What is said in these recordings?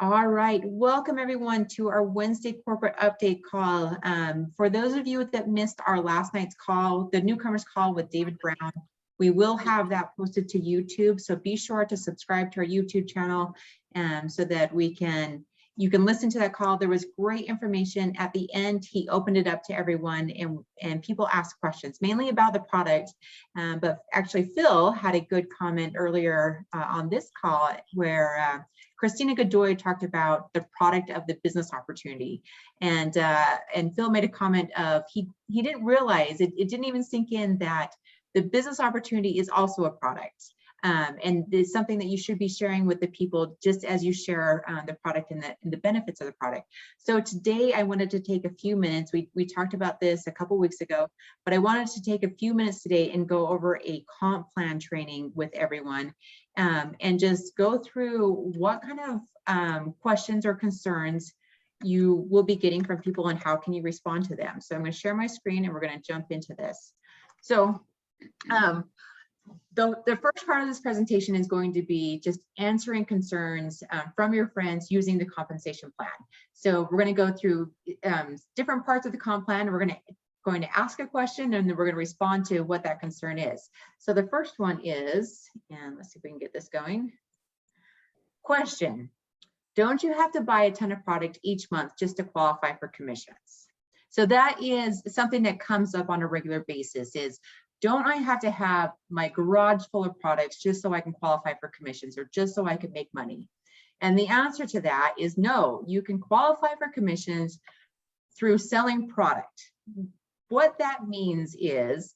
All right, welcome everyone to our Wednesday corporate update call. For those of you that missed our last night's call, the newcomers call with David Brown, we will have that posted to YouTube. So be sure to subscribe to our YouTube channel so that you can listen to that call. There was great information at the end. He opened it up to everyone and people asked questions, mainly about the product. But actually Phil had a good comment earlier on this call where Christina Godoy talked about the product of the business opportunity. And Phil made a comment of he didn't realize, it didn't even sink in that the business opportunity is also a product. And it's something that you should be sharing with the people just as you share the product and the benefits of the product. So today I wanted to take a few minutes. We talked about this a couple weeks ago, but I wanted to take a few minutes today and go over a comp plan training with everyone and just go through what kind of questions or concerns you will be getting from people and how can you respond to them. So I'm going to share my screen and we're going to jump into this. So the first part of this presentation is going to be just answering concerns from your friends using the compensation plan. So we're going to go through different parts of the comp plan. We're going to ask a question and then we're going to respond to what that concern is. So the first one is, and let's see if we can get this going. Question: don't you have to buy a ton of product each month just to qualify for commissions? So that is something that comes up on a regular basis is, don't I have to have my garage full of products just so I can qualify for commissions or just so I can make money? And the answer to that is no, you can qualify for commissions through selling product. What that means is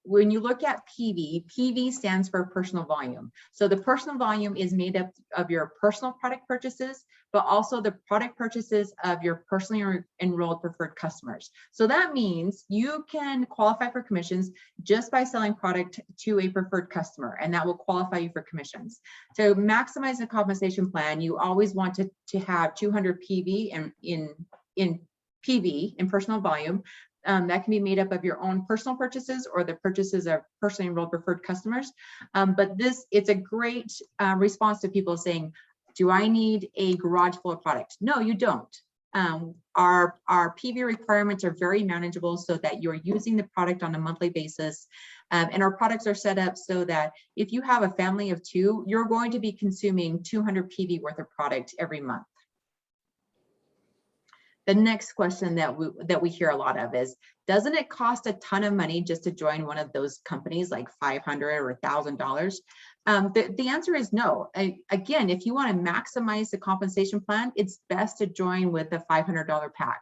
when you look at PV stands for personal volume. So the personal volume is made up of your personal product purchases, but also the product purchases of your personally enrolled preferred customers. So that means you can qualify for commissions just by selling product to a preferred customer, and that will qualify you for commissions. To maximize the compensation plan, you always want to have 200 PV in PV, in personal volume. That can be made up of your own personal purchases or the purchases of personally enrolled preferred customers. But it's a great response to people saying, do I need a garage full of product? No, you don't. Our PV requirements are very manageable so that you're using the product on a monthly basis. And our products are set up so that if you have a family of 2, you're going to be consuming 200 PV worth of product every month. The next question that we hear a lot of is, doesn't it cost a ton of money just to join one of those companies like $500 or $1,000? The answer is no. Again, if you want to maximize the compensation plan, it's best to join with a $500 pack.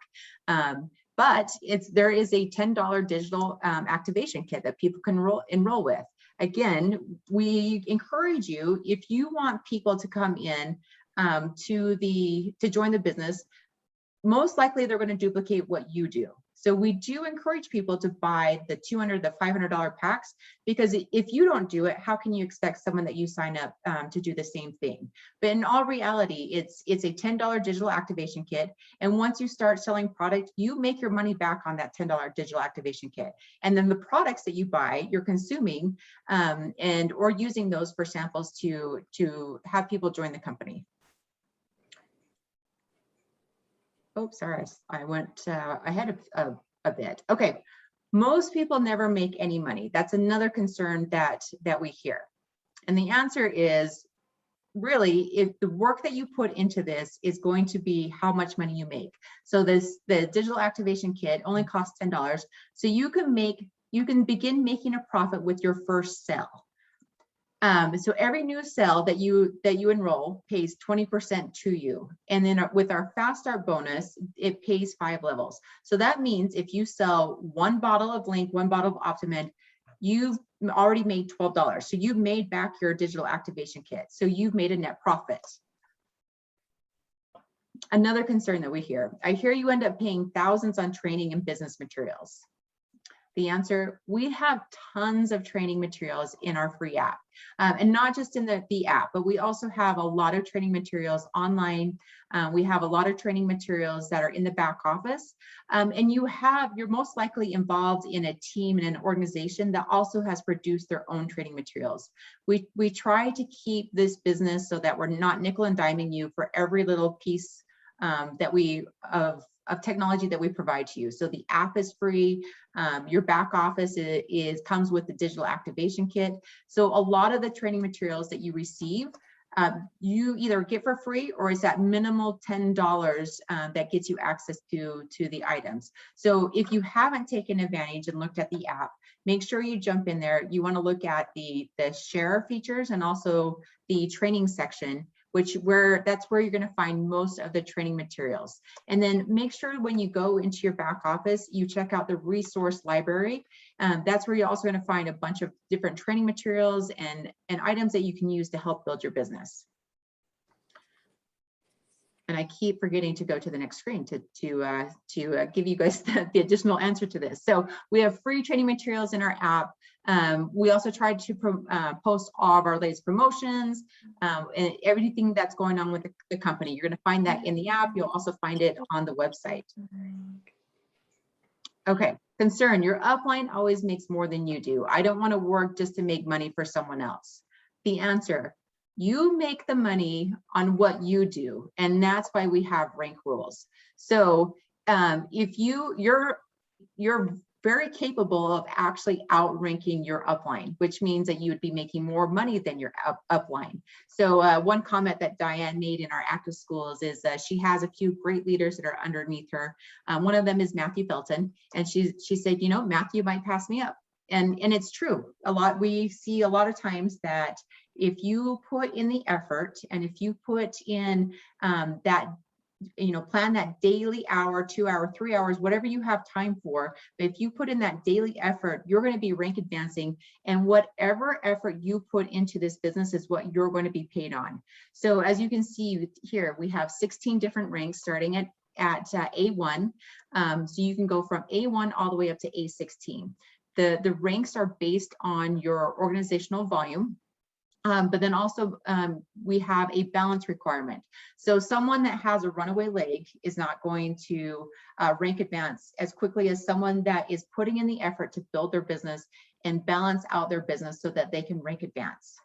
But there is a $10 digital activation kit that people can enroll with. Again, we encourage you, if you want people to come in to join the business, most likely they're going to duplicate what you do. So we do encourage people to buy the $200, the $500 packs, because if you don't do it, how can you expect someone that you sign up to do the same thing? But in all reality, it's a $10 digital activation kit. And once you start selling product, you make your money back on that $10 digital activation kit. And then the products that you buy, you're consuming or using those for samples to have people join the company. Oh, sorry, I went ahead a bit. Okay, most people never make any money. That's another concern that we hear. And the answer is, really, if the work that you put into this is going to be how much money you make. So the digital activation kit only costs $10. So you can begin making a profit with your first sale. So every new sale that you enroll pays 20% to you. And then with our fast start bonus, it pays 5 levels. So that means if you sell 1 bottle of Link, 1 bottle of Optimum, you've already made $12. So you've made back your digital activation kit. So you've made a net profit. Another concern that we hear, I hear you end up paying thousands on training and business materials. The answer, we have tons of training materials in our free app. And not just in the app, but we also have a lot of training materials online. We have a lot of training materials that are in the back office. And you're most likely involved in a team and an organization that also has produced their own training materials. We try to keep this business so that we're not nickel and diming you for every little piece of technology that we provide to you. So the app is free. Your back office comes with the digital activation kit. So a lot of the training materials that you receive, you either get for free or it's at minimal $10 that gets you access to the items. So if you haven't taken advantage and looked at the app, make sure you jump in there. You want to look at the share features and also the training section, that's where you're going to find most of the training materials. And then make sure when you go into your back office, you check out the resource library. That's where you're also going to find a bunch of different training materials and items that you can use to help build your business. And I keep forgetting to go to the next screen to give you guys the additional answer to this. So we have free training materials in our app. We also try to post all of our latest promotions and everything that's going on with the company. You're going to find that in the app. You'll also find it on the website. Okay, concern, your upline always makes more than you do. I don't want to work just to make money for someone else. The answer, you make the money on what you do, and that's why we have rank rules. So if you're very capable of actually outranking your upline, which means that you would be making more money than your upline. So one comment that Diane made in our active schools is she has a few great leaders that are underneath her. One of them is Matthew Felton, and she said, you know, Matthew might pass me up. And it's true. We see a lot of times that if you put in the effort and if you put in plan that daily hour, 2 hour, 3 hours, whatever you have time for, but if you put in that daily effort, you're going to be rank advancing, and whatever effort you put into this business is what you're going to be paid on. So as you can see here, we have 16 different ranks starting at A1. So you can go from A1 all the way up to A16. The ranks are based on your organizational volume. But then also we have a balance requirement. So someone that has a runaway leg is not going to rank advance as quickly as someone that is putting in the effort to build their business and balance out their business so that they can rank advance.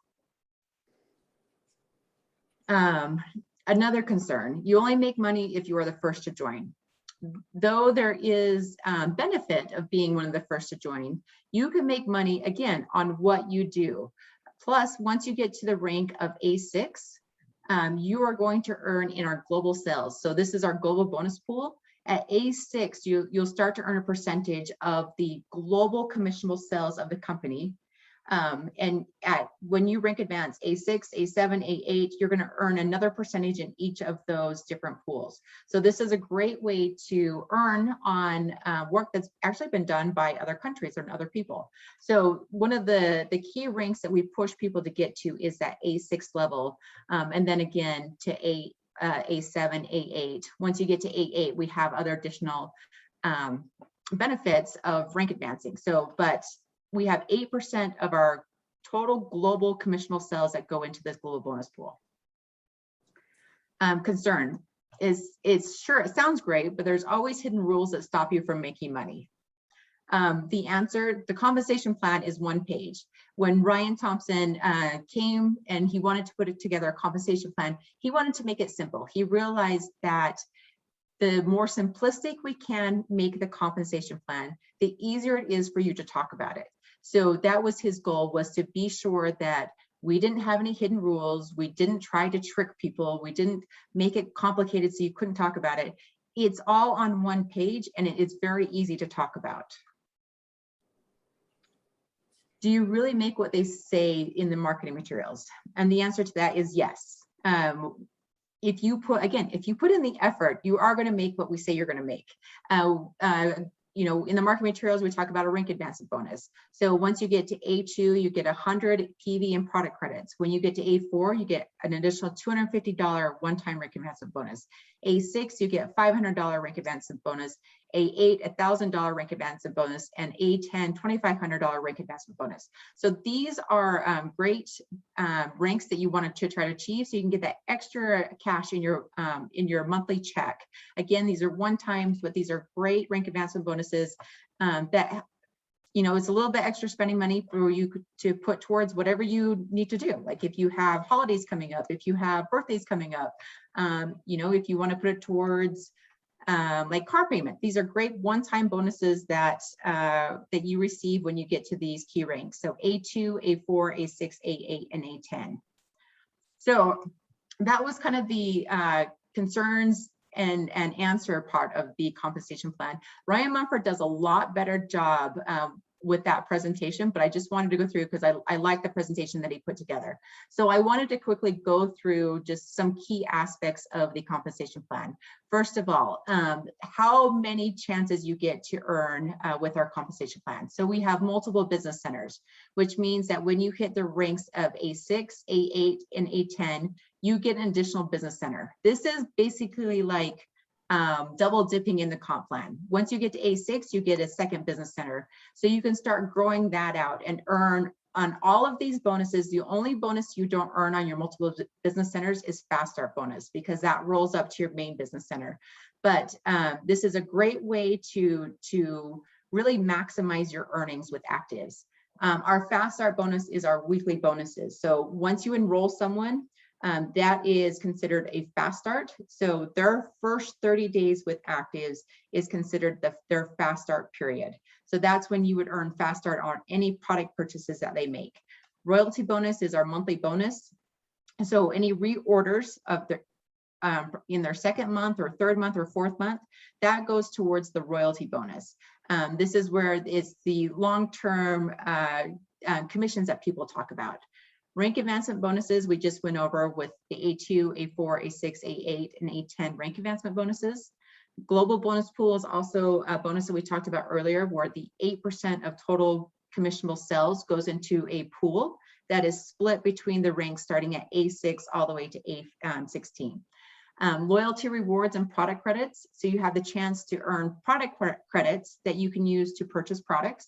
Another concern, you only make money if you are the first to join. Though there is benefit of being one of the first to join, you can make money again on what you do. Plus, once you get to the rank of A6, you are going to earn in our global sales. So this is our global bonus pool. At A6, you'll start to earn a percentage of the global commissionable sales of the company. And when you rank advance A6, A7, A8, you're going to earn another percentage in each of those different pools. So this is a great way to earn on work that's actually been done by other countries or other people. So one of the key ranks that we push people to get to is that A6 level, and then again to A7, A8. Once you get to A8, we have other additional benefits of rank advancing. So, but we have 8% of our total global commissionable sales that go into this global bonus pool. Concern is, sure, it sounds great, but there's always hidden rules that stop you from making money. The answer, the compensation plan is one page. When Ryan Thompson came and he wanted to put together a compensation plan, he wanted to make it simple. He realized that the more simplistic we can make the compensation plan, the easier it is for you to talk about it. So that was his goal, was to be sure that we didn't have any hidden rules. We didn't try to trick people. We didn't make it complicated so you couldn't talk about it. It's all on one page and it is very easy to talk about. Do you really make what they say in the marketing materials? And the answer to that is yes. If you put in the effort, you are going to make what we say you're going to make. In the marketing materials, we talk about a rank advancement bonus. So once you get to A2, you get 100 PV and product credits. When you get to A4, you get an additional $250 one-time rank advancement bonus. A6, you get $500 rank advancement bonus. A8, $1,000 rank advancement bonus, and A10, $2,500 rank advancement bonus. So these are great ranks that you want to try to achieve, so you can get that extra cash in your monthly check. Again, these are one times, but these are great rank advancement bonuses that, you know, it's a little bit extra spending money for you to put towards whatever you need to do. Like if you have holidays coming up, if you have birthdays coming up, you know, if you want to put it towards like car payment. These are great one-time bonuses that that you receive when you get to these key ranks. So A2, A4, A6, A8, and A10. So that was kind of the concerns and answer part of the compensation plan. Ryan Mumford does a lot better job with that presentation, but I just wanted to go through because I like the presentation that he put together. So I wanted to quickly go through just some key aspects of the compensation plan. First of all, how many chances you get to earn with our compensation plan. So we have multiple business centers, which means that when you hit the ranks of A6, A8, and A10, you get an additional business center. This is basically like double dipping in the comp plan. Once you get to A6, you get a second business center. So you can start growing that out and earn on all of these bonuses. The only bonus you don't earn on your multiple business centers is Fast Start bonus, because that rolls up to your main business center. But this is a great way to really maximize your earnings with ACTIVZ. Our Fast Start bonus is our weekly bonuses. So once you enroll someone, that is considered a fast start. So their first 30 days with ACTIVZ is considered their fast start period. So that's when you would earn fast start on any product purchases that they make. Royalty bonus is our monthly bonus. So any reorders of their in their second month or third month or fourth month, that goes towards the royalty bonus. This is where it's the long-term commissions that people talk about. Rank advancement bonuses, we just went over with the A2, A4, A6, A8, and A10 rank advancement bonuses. Global bonus pool is also a bonus that we talked about earlier, where the 8% of total commissionable sales goes into a pool that is split between the ranks starting at A6 all the way to A16. Loyalty rewards and product credits. So you have the chance to earn product credits that you can use to purchase products.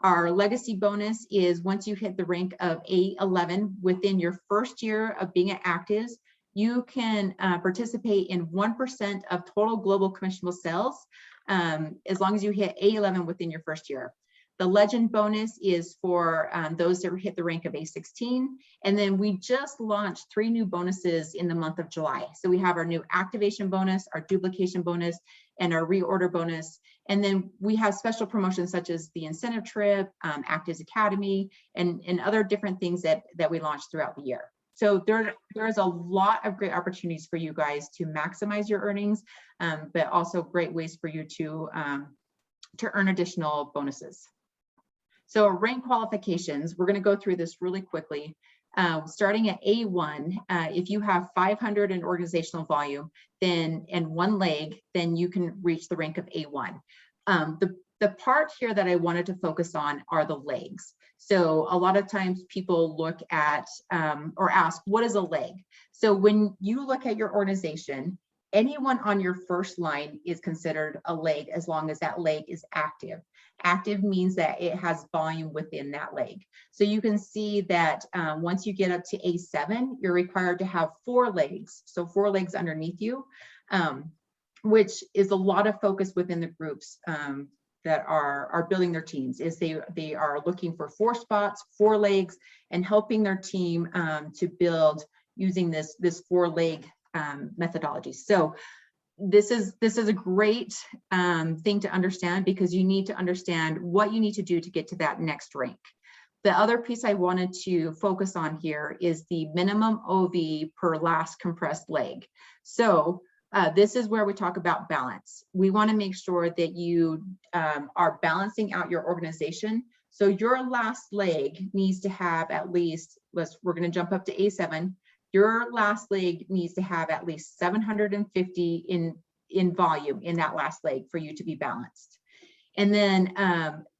Our legacy bonus is once you hit the rank of A11 within your first year of being at ACTIVZ, you can participate in 1% of total global commissionable sales as long as you hit A11 within your first year. The legend bonus is for those that hit the rank of A16. And then we just launched 3 new bonuses in the month of July. So we have our new activation bonus, our duplication bonus, and our reorder bonus. And then we have special promotions such as the incentive trip, ACTIVZ Academy, and other different things that we launched throughout the year. So there's a lot of great opportunities for you guys to maximize your earnings, but also great ways for you to earn additional bonuses. So rank qualifications, we're going to go through this really quickly. Starting at A1, if you have 500 in organizational volume, then and 1 leg, then you can reach the rank of A1. The part here that I wanted to focus on are the legs. So a lot of times people look at or ask, what is a leg? So when you look at your organization, anyone on your first line is considered a leg as long as that leg is active. Active means that it has volume within that leg. So you can see that once you get up to A7, you're required to have 4 legs. So 4 legs underneath you, which is a lot of focus within the groups that are building their teams, is they are looking for 4 spots, 4 legs, and helping their team to build using this 4-leg methodology. So this is a great thing to understand, because you need to understand what you need to do to get to that next rank. The other piece I wanted to focus on here is the minimum OV per last compressed leg. So this is where we talk about balance. We want to make sure that you are balancing out your organization. So your last leg needs to have at least, we're going to jump up to A7. Your last leg needs to have at least 750 in volume in that last leg for you to be balanced. And then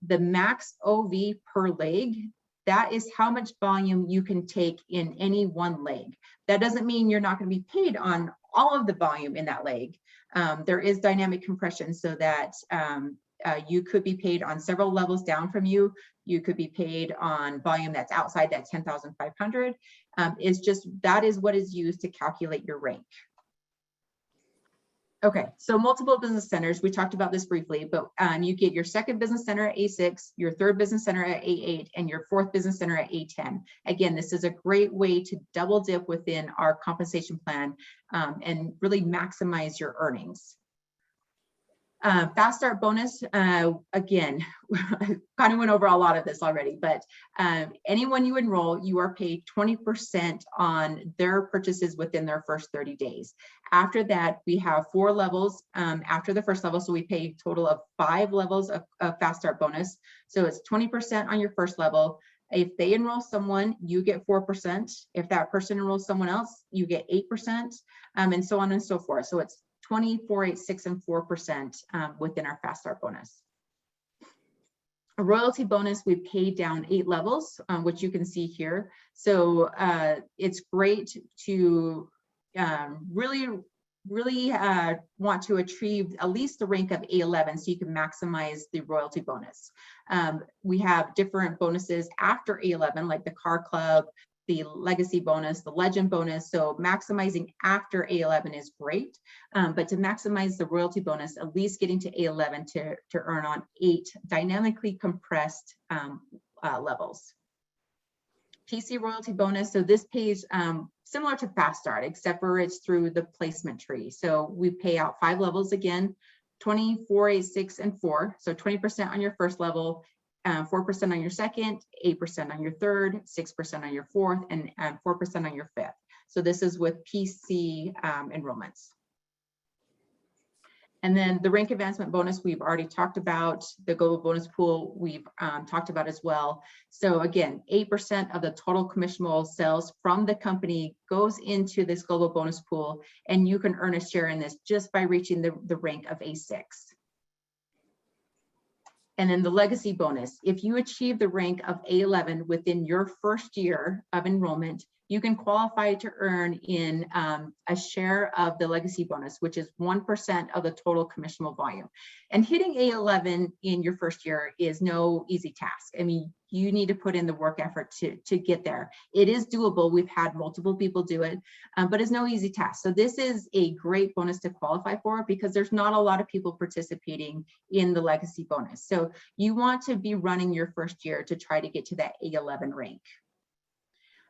the max OV per leg, that is how much volume you can take in any one leg. That doesn't mean you're not going to be paid on all of the volume in that leg. There is dynamic compression so that you could be paid on several levels down from you. You could be paid on volume that's outside that 10,500. It's just, that is what is used to calculate your rank. Okay, so multiple business centers, we talked about this briefly, but you get your second business center at A6, your third business center at A8, and your fourth business center at A10. Again, this is a great way to double dip within our compensation plan and really maximize your earnings. Fast start bonus, again, I kind of went over a lot of this already, but anyone you enroll, you are paid 20% on their purchases within their first 30 days. After that, we have 4 levels after the first level. So we pay a total of 5 levels of fast start bonus. So it's 20% on your first level. If they enroll someone, you get 4%. If that person enrolls someone else, you get 8%, and so on and so forth. So it's 20, 4, 8, 6, and 4% within our fast start bonus. A royalty bonus, we paid down 8 levels, which you can see here. So it's great to really want to achieve at least the rank of A11 so you can maximize the royalty bonus. We have different bonuses after A11, like the car club, the legacy bonus, the legend bonus. So maximizing after A11 is great, but to maximize the royalty bonus, at least getting to A11 to earn on 8 dynamically compressed levels. PC royalty bonus, so this pays similar to Fast Start, except for it's through the placement tree. So we pay out 5 levels again, 20, 4, 8, 6, and 4. So 20% on your first level, 4% on your second, 8% on your third, 6% on your fourth, and 4% on your fifth. So this is with PC enrollments. And then the rank advancement bonus, we've already talked about. The global bonus pool, we've talked about as well. So again, 8% of the total commissionable sales from the company goes into this global bonus pool, and you can earn a share in this just by reaching the rank of A6. And then the legacy bonus, if you achieve the rank of A11 within your first year of enrollment, you can qualify to earn in a share of the legacy bonus, which is 1% of the total commissionable volume. And hitting A11 in your first year is no easy task. I mean, you need to put in the work effort to get there. It is doable. We've had multiple people do it, but it's no easy task. So this is a great bonus to qualify for because there's not a lot of people participating in the legacy bonus. So you want to be running your first year to try to get to that A11 rank.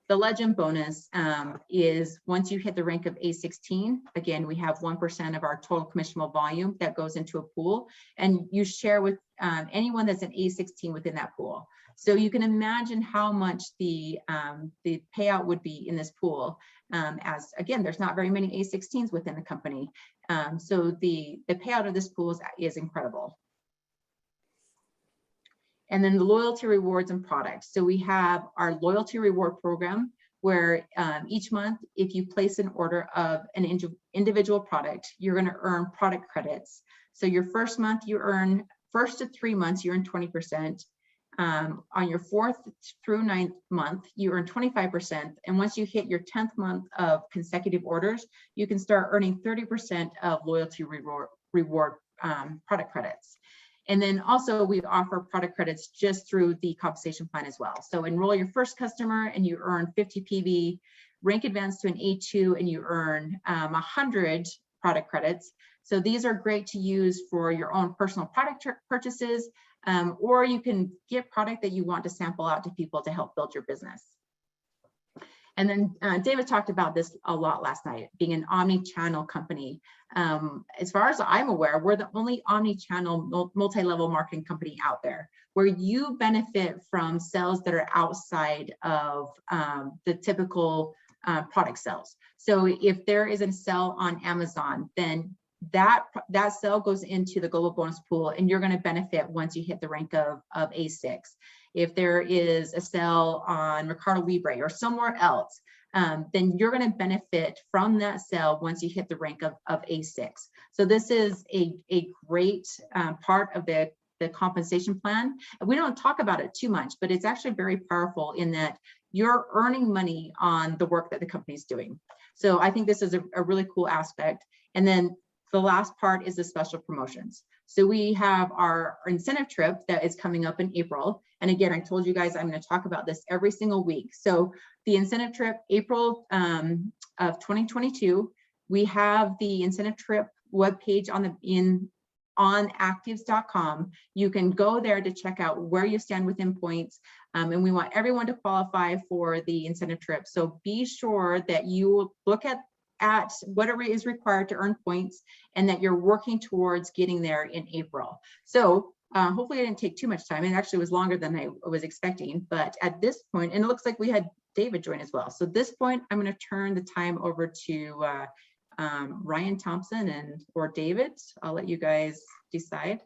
The legend bonus is once you hit the rank of A16, again, we have 1% of our total commissionable volume that goes into a pool, and you share with anyone that's an A16 within that pool. So you can imagine how much the payout would be in this pool, as again, there's not very many A16s within the company. So the payout of this pool is incredible. And then the loyalty rewards and products. So we have our loyalty reward program where each month, if you place an order of an individual product, you're going to earn product credits. So your first month, you earn, first to 3 months, you earn 20%. On your 4th through 9th month, you earn 25%. And once you hit your 10th month of consecutive orders, you can start earning 30% of loyalty reward product credits. And then also we offer product credits just through the compensation plan as well. So enroll your first customer and you earn 50 PV, rank advance to an A2 and you earn 100 product credits. So these are great to use for your own personal product purchases, or you can get product that you want to sample out to people to help build your business. And then David talked about this a lot last night, being an omni-channel company. As far as I'm aware, we're the only omni-channel multi-level marketing company out there where you benefit from sales that are outside of the typical product sales. So if there is a sale on Amazon, then that sale goes into the global bonus pool and you're going to benefit once you hit the rank of A6. If there is a sale on Mercado Libre or somewhere else, then you're going to benefit from that sale once you hit the rank of A6. So this is a great part of the compensation plan. We don't talk about it too much, but it's actually very powerful in that you're earning money on the work that the company's doing. So I think this is a really cool aspect. And then the last part is the special promotions. So we have our incentive trip that is coming up in April. And again, I told you guys I'm going to talk about this every single week. So the incentive trip, April of 2022, we have the incentive trip webpage on ACTIVZ.com. You can go there to check out where you stand within points. And we want everyone to qualify for the incentive trip. So be sure that you look at whatever is required to earn points and that you're working towards getting there in April. So hopefully I didn't take too much time. It actually was longer than I was expecting, but at this point, and it looks like we had David join as well. So at this point, I'm going to turn the time over to Ryan Thompson or David. I'll let you guys decide.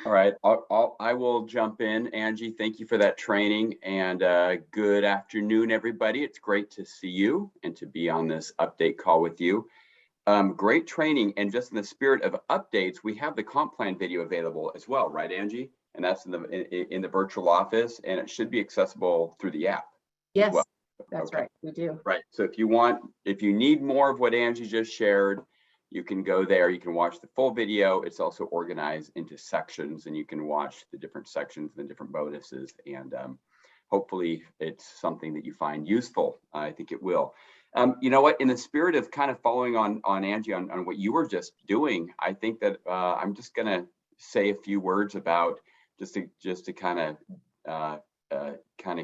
All right, I will jump in. Angie, thank you for that training, and good afternoon, everybody. It's great to see you and to be on this update call with you. Great training, and just in the spirit of updates, we have the comp plan video available as well, right, Angie? And that's in the virtual office, and it should be accessible through the app. Yes, well. That's okay. Right, we do. Right, so if you need more of what Angie just shared, you can go there, you can watch the full video. It's also organized into sections, and you can watch the different sections, the different bonuses, and hopefully it's something that you find useful. I think it will. You know what, in the spirit of kind of following on Angie on what you were just doing, I think that I'm just gonna say a few words about just to kind of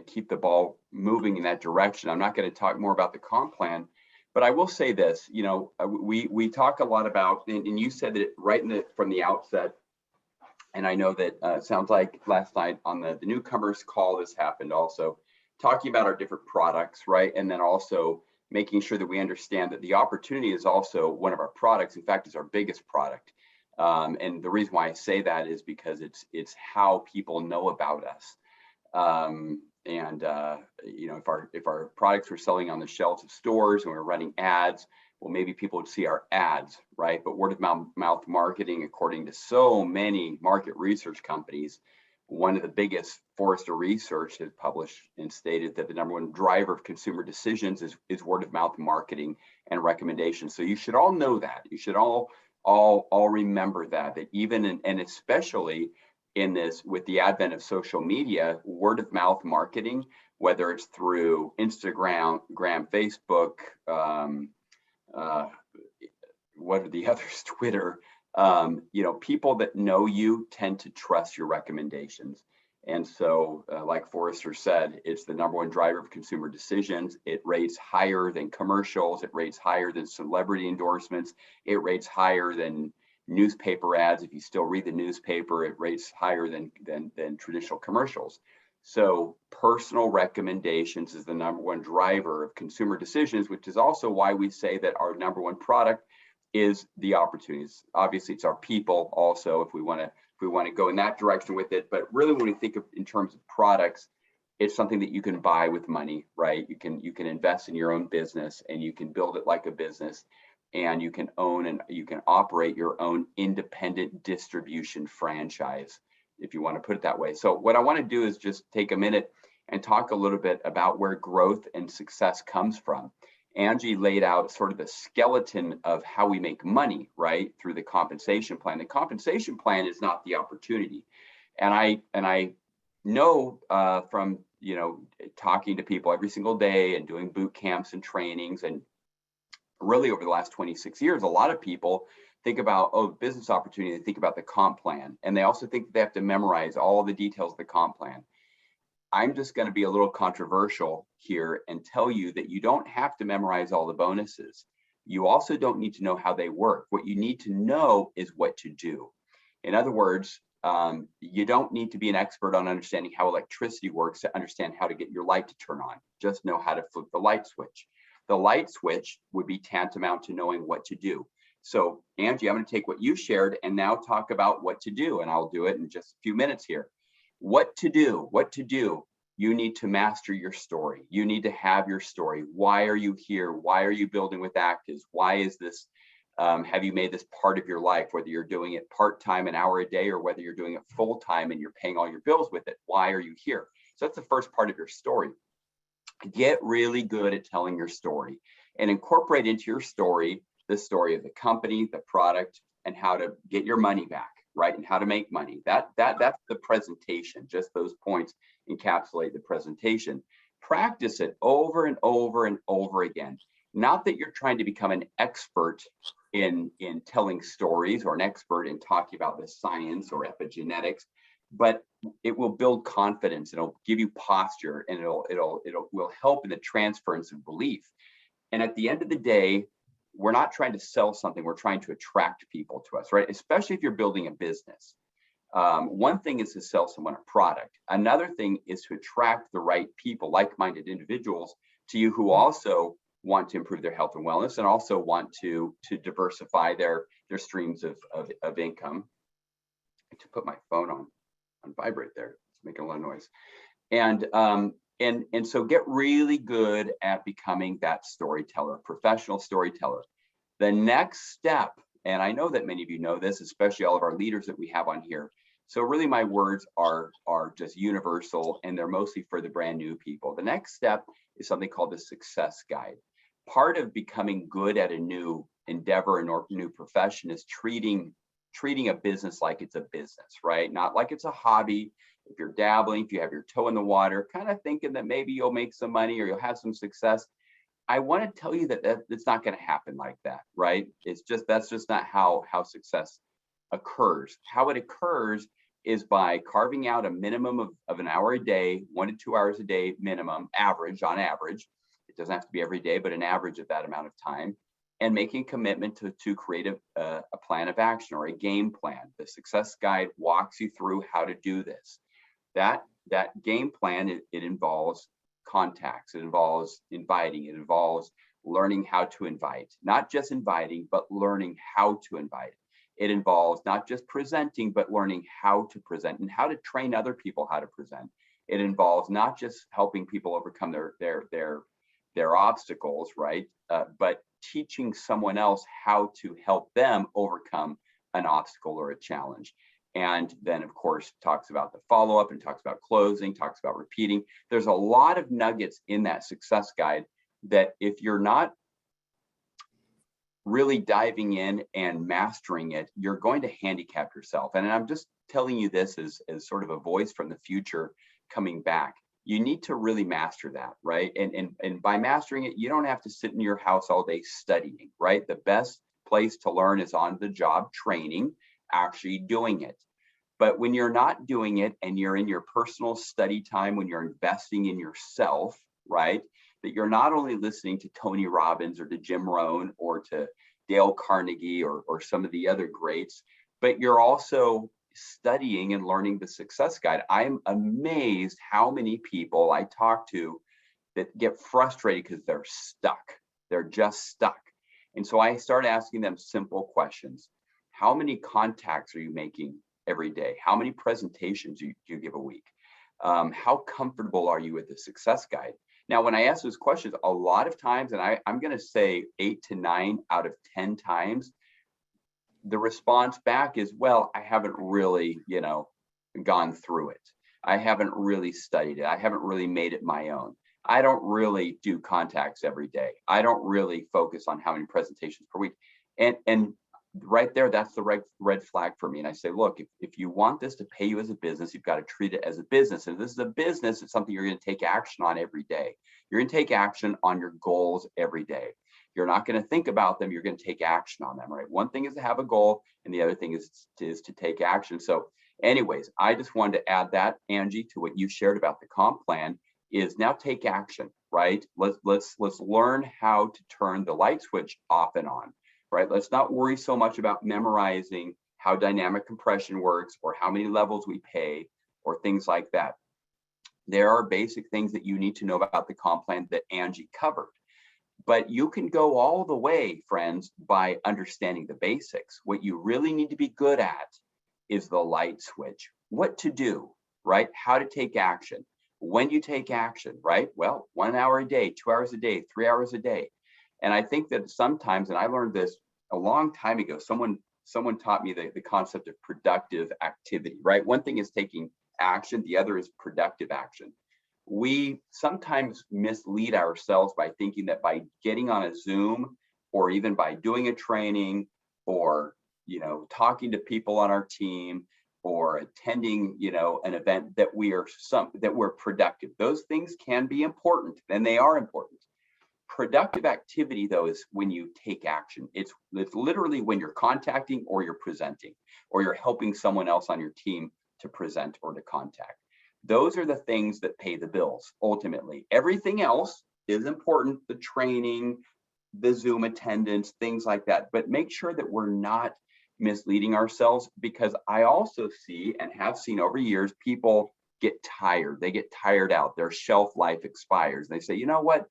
keep the ball moving in that direction. I'm not gonna talk more about the comp plan, but I will say this, you know, we talk a lot about, and you said that right from the outset, and I know that it sounds like last night on the newcomers call, this happened also, talking about our different products, right? And then also making sure that we understand that the opportunity is also one of our products. In fact, it's our biggest product. And the reason why I say that is because it's how people know about us. You know, if our products were selling on the shelves of stores and we're running ads, well, maybe people would see our ads, right? But word of mouth marketing, according to so many market research companies, one of the biggest, Forrester Research, has published and stated that the #1 driver of consumer decisions is word of mouth marketing and recommendations. So you should all know that. You should all remember that even and especially in this, with the advent of social media, word of mouth marketing, whether it's through Instagram, Facebook, what are the others, Twitter, you know, people that know you tend to trust your recommendations. And so, like Forrester said, it's the #1 driver of consumer decisions. It rates higher than commercials. It rates higher than celebrity endorsements. It rates higher than newspaper ads. If you still read the newspaper, it rates higher than traditional commercials. So personal recommendations is the #1 driver of consumer decisions, which is also why we say that our #1 product is the opportunities. Obviously, it's our people also, if we want to go in that direction with it. But really, when we think of in terms of products, it's something that you can buy with money, right? You can invest in your own business, and you can build it like a business, and you can own and you can operate your own independent distribution franchise, if you want to put it that way. So what I want to do is just take a minute and talk a little bit about where growth and success comes from. Angie laid out sort of the skeleton of how we make money, right, through the compensation plan. The compensation plan is not the opportunity. And I know from, you know, talking to people every single day and doing boot camps and trainings, and really over the last 26 years, a lot of people think about, oh, business opportunity, they think about the comp plan. And they also think that they have to memorize all the details of the comp plan. I'm just going to be a little controversial here and tell you that you don't have to memorize all the bonuses. You also don't need to know how they work. What you need to know is what to do. In other words, you don't need to be an expert on understanding how electricity works to understand how to get your light to turn on. Just know how to flip the light switch. The light switch would be tantamount to knowing what to do. So Angie, I'm going to take what you shared and now talk about what to do, and I'll do it in just a few minutes here. What to do, you need to master your story. You need to have your story. Why are you here? Why are you building with ACTIVZ? Why is this, have you made this part of your life, whether you're doing it part-time, an hour a day, or whether you're doing it full-time and you're paying all your bills with it? Why are you here? So that's the first part of your story. Get really good at telling your story and incorporate into your story the story of the company, the product, and how to get your money back, right? And how to make money. That's the presentation. Just those points encapsulate the presentation. Practice it over and over and over again. Not that you're trying to become an expert in telling stories or an expert in talking about the science or epigenetics, but it will build confidence. It'll give you posture, and it will help in the transference of belief. And at the end of the day, we're not trying to sell something. We're trying to attract people to us, right? Especially if you're building a business. One thing is to sell someone a product. Another thing is to attract the right people, like-minded individuals to you who also want to improve their health and wellness and also want to diversify their streams of income. I had to put my phone on vibrate there. It's making a lot of noise. And so get really good at becoming that storyteller, professional storyteller. The next step, and I know that many of you know this, especially all of our leaders that we have on here. So really my words are just universal, and they're mostly for the brand new people. The next step is something called the success guide. Part of becoming good at a new endeavor or new profession is treating a business like it's a business, right? Not like it's a hobby. If you're dabbling, if you have your toe in the water, kind of thinking that maybe you'll make some money or you'll have some success. I want to tell you that it's not going to happen like that, right? That's just not how success occurs. How it occurs is by carving out a minimum of an hour a day, 1 to 2 hours a day minimum, on average. It doesn't have to be every day, but an average of that amount of time, and making a commitment to create a plan of action or a game plan. The success guide walks you through how to do this. That game plan, it involves contacts, it involves inviting, it involves learning how to invite, not just inviting, but learning how to invite. It involves not just presenting, but learning how to present and how to train other people how to present. It involves not just helping people overcome their obstacles, right? But teaching someone else how to help them overcome an obstacle or a challenge. And then, of course, talks about the follow-up and talks about closing, talks about repeating. There's a lot of nuggets in that success guide that if you're not really diving in and mastering it, you're going to handicap yourself. And I'm just telling you this as sort of a voice from the future coming back. You need to really master that, right? And by mastering it, you don't have to sit in your house all day studying, right? The best place to learn is on the job training, actually doing it. But when you're not doing it and you're in your personal study time, when you're investing in yourself, right? That you're not only listening to Tony Robbins or to Jim Rohn or to Dale Carnegie or some of the other greats, but you're also studying and learning the success guide. I'm amazed how many people I talk to that get frustrated because they're stuck. They're just stuck. And so I start asking them simple questions. How many contacts are you making every day? How many presentations do you give a week? How comfortable are you with the success guide? Now, when I ask those questions, a lot of times, and I'm going to say 8 to 9 out of 10 times, the response back is, well, I haven't really, gone through it. I haven't really studied it. I haven't really made it my own. I don't really do contacts every day. I don't really focus on how many presentations per week. And right there, that's the red flag for me. And I say, look, if you want this to pay you as a business, you've got to treat it as a business. And if this is a business, it's something you're going to take action on every day. You're going to take action on your goals every day. You're not going to think about them. You're going to take action on them, right? One thing is to have a goal, and the other thing is to take action. So anyways, I just wanted to add that, Angie, to what you shared about the comp plan is now take action, right? Let's learn how to turn the light switch off and on. Right? Let's not worry so much about memorizing how dynamic compression works or how many levels we pay or things like that. There are basic things that you need to know about the comp plan that Angie covered. But you can go all the way, friends, by understanding the basics. What you really need to be good at is the light switch. What to do, right? How to take action. When you take action, right? Well, 1 hour a day, 2 hours a day, 3 hours a day. And I think that sometimes, and I learned this a long time ago, someone taught me the concept of productive activity, right? One thing is taking action, the other is productive action. we sometimes mislead ourselves by thinking that by getting on a Zoom or even by doing a training or, talking to people on our team or attending, an event that we're productive. Those things can be important and they are important. Productive activity, though, is when you take action. It's literally when you're contacting or you're presenting or you're helping someone else on your team to present or to contact. Those are the things that pay the bills, ultimately. Everything else is important, the training, the Zoom attendance, things like that. But make sure that we're not misleading ourselves, because I also see and have seen over years, people get tired. They get tired out. Their shelf life expires. They say, you know what?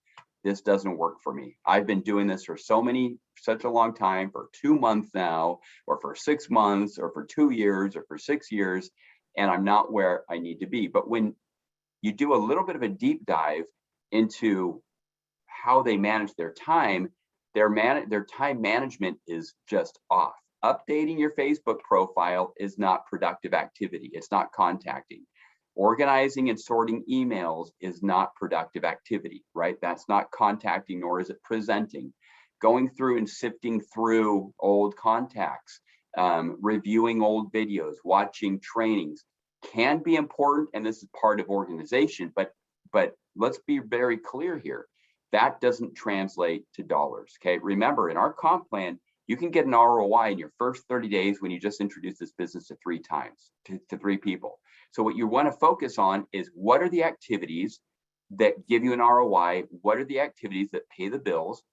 This doesn't work for me. I've been doing this for such a long time, for 2 months now, or for 6 months, or for 2 years, or for 6 years, and I'm not where I need to be. But when you do a little bit of a deep dive into how they manage their time, their time management is just off. Updating your Facebook profile is not productive activity. It's not contacting. Organizing and sorting emails is not productive activity, right? That's not contacting, nor is it presenting. Going through and sifting through old contacts, reviewing old videos, watching trainings can be important, and this is part of organization, but let's be very clear here. That doesn't translate to dollars, okay? Remember, in our comp plan, you can get an ROI in your first 30 days when you just introduce this business to 3 times, to 3 people. So what you want to focus on is, what are the activities that give you an ROI? What are the activities that pay the bills?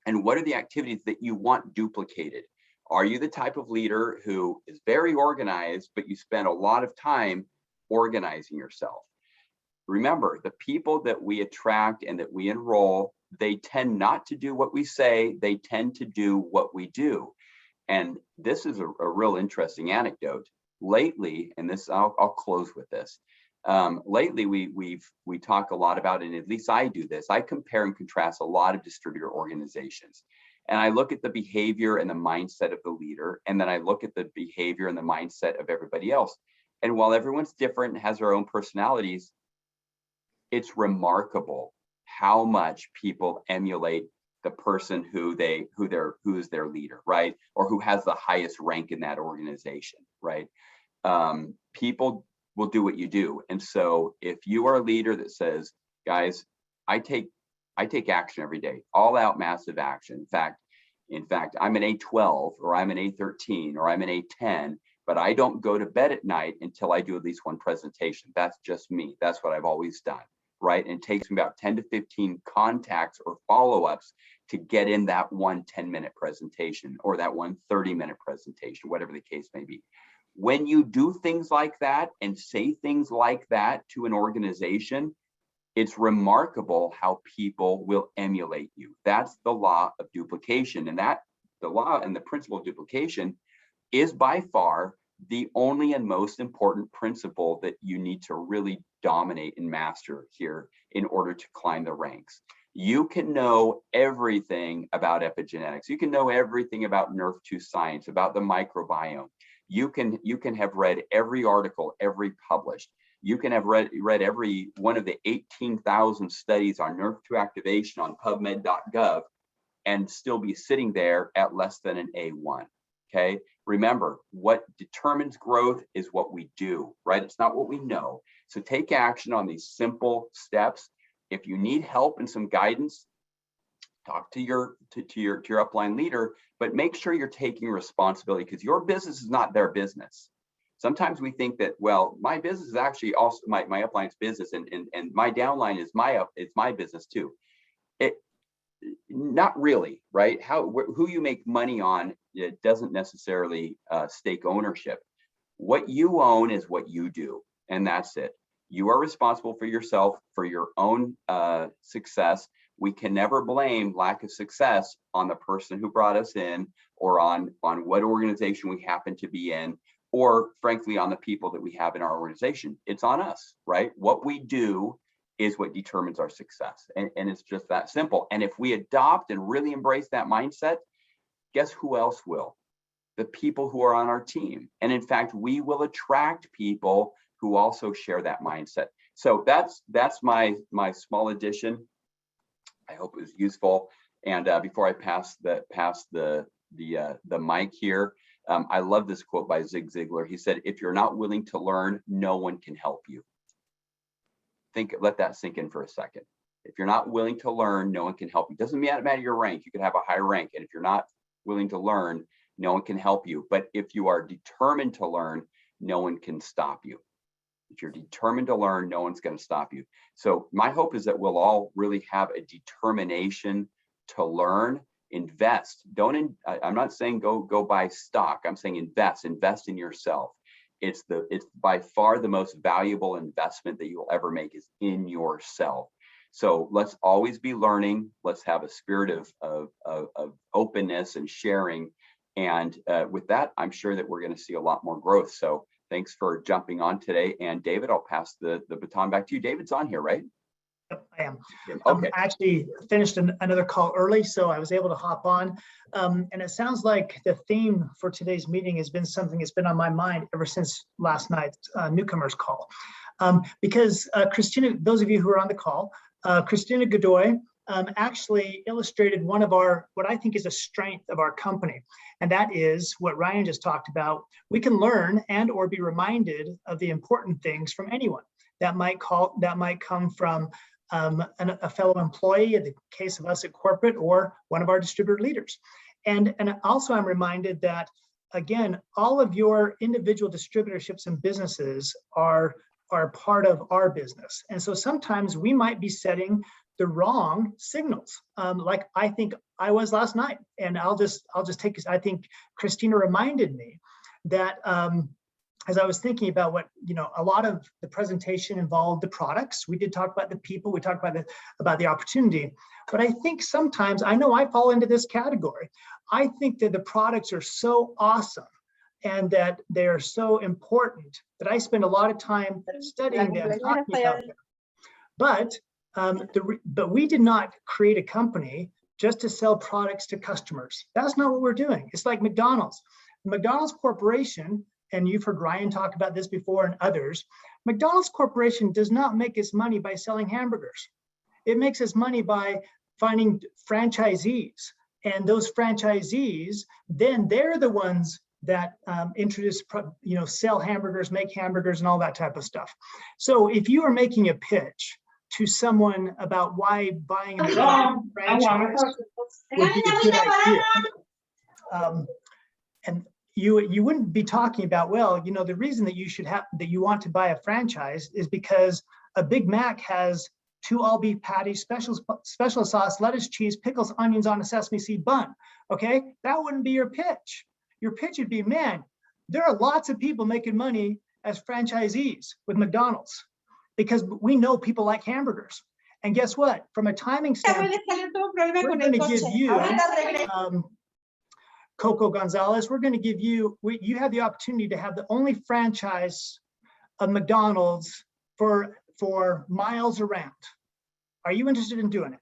And what are the activities that you want duplicated? Are you the type of leader who is very organized, but you spend a lot of time organizing yourself? Remember, the people that we attract and that we enroll, they tend not to do what we say, they tend to do what we do. And this is a real interesting anecdote. Lately, and this I'll close with this. Lately, we talk a lot about, and at least I do this, I compare and contrast a lot of distributor organizations. And I look at the behavior and the mindset of the leader, and then I look at the behavior and the mindset of everybody else. And while everyone's different and has their own personalities, it's remarkable how much people emulate the person who is their leader, right? Or who has the highest rank in that organization, right? People will do what you do. And so if you are a leader that says, guys, I take action every day, all out massive action. In fact, I'm an A12 or I'm an A13 or I'm an A10, but I don't go to bed at night until I do at least 1 presentation. That's just me. That's what I've always done, right? And it takes me about 10 to 15 contacts or follow-ups to get in that 1 10-minute presentation or that 1 30-minute presentation, whatever the case may be. When you do things like that and say things like that to an organization, it's remarkable how people will emulate you. That's the law of duplication. And the law and the principle of duplication is by far the only and most important principle that you need to really dominate and master here in order to climb the ranks. You can know everything about epigenetics. You can know everything about Nerf2 science, about the microbiome. You can have read every article, every published. You can have read every one of the 18,000 studies on Nerf2 activation on PubMed.gov and still be sitting there at less than an A1. Okay. Remember, what determines growth is what we do, right? It's not what we know. So take action on these simple steps. If you need help and some guidance, talk to your upline leader, but make sure you're taking responsibility, because your business is not their business. Sometimes we think that, well, my business is actually also my upline's business, and my downline is my business too. Not really, right? Who you make money on, it doesn't necessarily stake ownership. What you own is what you do, and that's it. You are responsible for yourself, for your own success. We can never blame lack of success on the person who brought us in, or on what organization we happen to be in, or frankly on the people that we have in our organization. It's on us, right? What we do is what determines our success, and it's just that simple. And if we adopt and really embrace that mindset, guess who else will? The people who are on our team. And in fact, we will attract people who also share that mindset. So that's my small addition. I hope it was useful. And before I pass the mic here, I love this quote by Zig Ziglar. He said, "If you're not willing to learn, no one can help you." Let that sink in for a second. If you're not willing to learn, no one can help you. Doesn't matter your rank. You could have a high rank, and if you're not willing to learn, no one can help you. But if you are determined to learn, no one can stop you. If you're determined to learn, no one's going to stop you. So my hope is that we'll all really have a determination to learn, invest. I'm not saying go buy stock. I'm saying invest in yourself. It's by far the most valuable investment that you'll ever make is in yourself. So let's always be learning. Let's have a spirit of openness and sharing. And with that, I'm sure that we're going to see a lot more growth. So thanks for jumping on today. And David, I'll pass the baton back to you. David's on here, right? Yep, I am. Okay. I actually finished another call early, so I was able to hop on. And it sounds like the theme for today's meeting has been something that's been on my mind ever since last night's newcomers call. Because Christina, those of you who are on the call, Christina Godoy actually illustrated one of what I think is a strength of our company. And that is what Ryan just talked about. We can learn and or be reminded of the important things from anyone. That might come from a fellow employee, in the case of us at corporate, or one of our distributor leaders. And also I'm reminded that, again, all of your individual distributorships and businesses are part of our business. And so sometimes we might be setting the wrong signals, like I think I was last night. And I'll just take this. I think Christina reminded me that as I was thinking about what, a lot of the presentation involved the products. We did talk about the people, we talked about the opportunity, but I think sometimes, I know I fall into this category. I think that the products are so awesome and that they're so important that I spend a lot of time studying them, talking about them. But we did not create a company just to sell products to customers. That's not what we're doing. It's like McDonald's. The McDonald's Corporation, and you've heard Ryan talk about this before and others, McDonald's Corporation does not make its money by selling hamburgers. It makes its money by finding franchisees. And those franchisees, then they're the ones that introduce, sell hamburgers, make hamburgers, and all that type of stuff. So if you are making a pitch to someone about why buying a franchise would be a good idea, and you wouldn't be talking about, well, the reason that you want to buy a franchise is because a Big Mac has 2 all-beef patties, special sauce, lettuce, cheese, pickles, onions on a sesame seed bun. Okay, that wouldn't be your pitch. Your pitch would be, man, there are lots of people making money as franchisees with McDonald's because we know people like hamburgers. And guess what? From a timing standpoint, we're going to give you, Coco Gonzalez, we're going to give you, you have the opportunity to have the only franchise of McDonald's for miles around. Are you interested in doing it?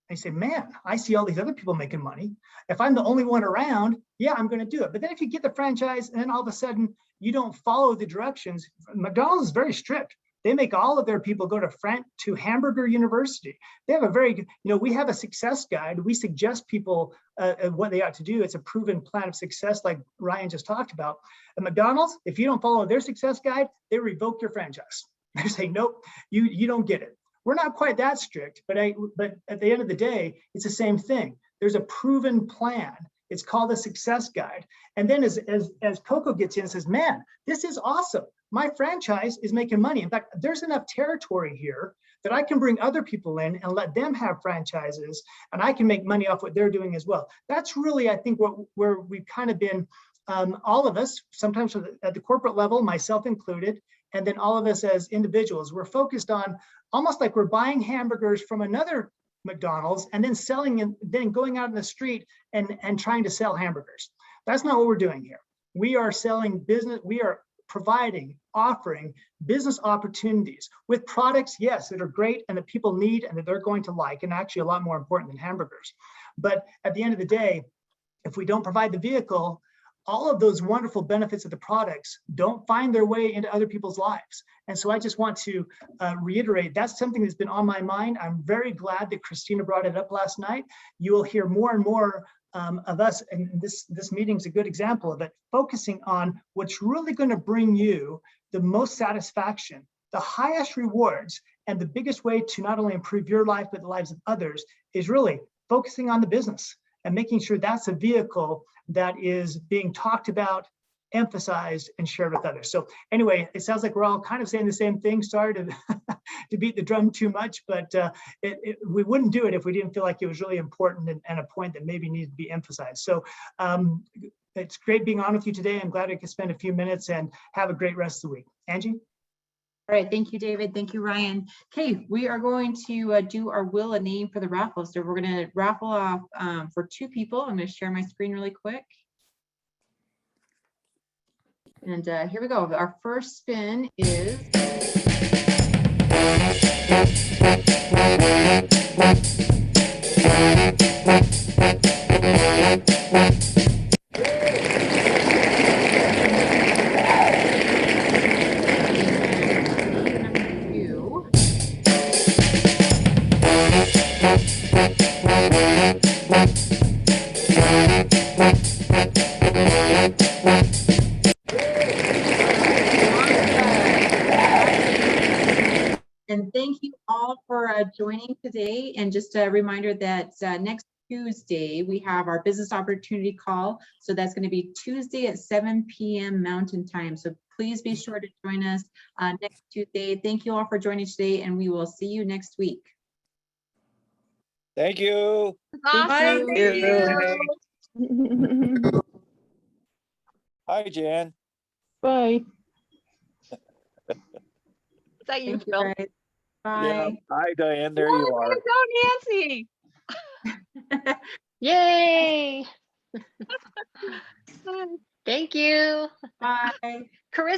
And you say, man, I see all these other people making money. If I'm the only one around, yeah, I'm going to do it. But then if you get the franchise and then all of a sudden you don't follow the directions, McDonald's is very strict. They make all of their people go to Hamburger University. They have a very, we have a success guide. We suggest people what they ought to do. It's a proven plan of success like Ryan just talked about. At McDonald's, if you don't follow their success guide, they revoke your franchise. They say, nope, you don't get it. We're not quite that strict, but at the end of the day, it's the same thing. There's a proven plan. It's called a success guide. And then as Coco gets in and says, man, this is awesome. My franchise is making money. In fact, there's enough territory here that I can bring other people in and let them have franchises, and I can make money off what they're doing as well. That's really, I think, where we've kind of been, all of us, sometimes at the corporate level, myself included, and then all of us as individuals, we're focused on almost like we're buying hamburgers from another McDonald's and then selling and then going out in the street and trying to sell hamburgers. That's not what we're doing here. We are selling business. We are offering business opportunities with products, yes, that are great and that people need and that they're going to like, and actually a lot more important than hamburgers. But at the end of the day, if we don't provide the vehicle, all of those wonderful benefits of the products don't find their way into other people's lives. And so I just want to reiterate, that's something that's been on my mind. I'm very glad that Christina brought it up last night. You will hear more and more of us, and this meeting's a good example of it, focusing on what's really going to bring you the most satisfaction, the highest rewards, and the biggest way to not only improve your life, but the lives of others is really focusing on the business and making sure that's a vehicle that is being talked about, emphasized, and shared with others. So anyway, it sounds like we're all kind of saying the same thing. Sorry to, to beat the drum too much, but we wouldn't do it if we didn't feel like it was really important and a point that maybe needs to be emphasized. So it's great being on with you today. I'm glad I could spend a few minutes, and have a great rest of the week. Angie? All right, thank you, David. Thank you, Ryan. Okay, we are going to do our will a name for the raffle. So we're going to raffle off for 2 people. I'm going to share my screen really quick. And here we go. Our first spin is and thank you all for joining today. And just a reminder that next Tuesday, we have our business opportunity call. So that's going to be Tuesday at 7 p.m. Mountain Time. So please be sure to join us next Tuesday. Thank you all for joining today, and we will see you next week. Thank you. Thank you. Hi, Jan. Bye. Is that you, Thank you, Phil? guys. Yeah. Bye. Hi, Diane. There you are. Go, Nancy. Yay. Thank you. Bye.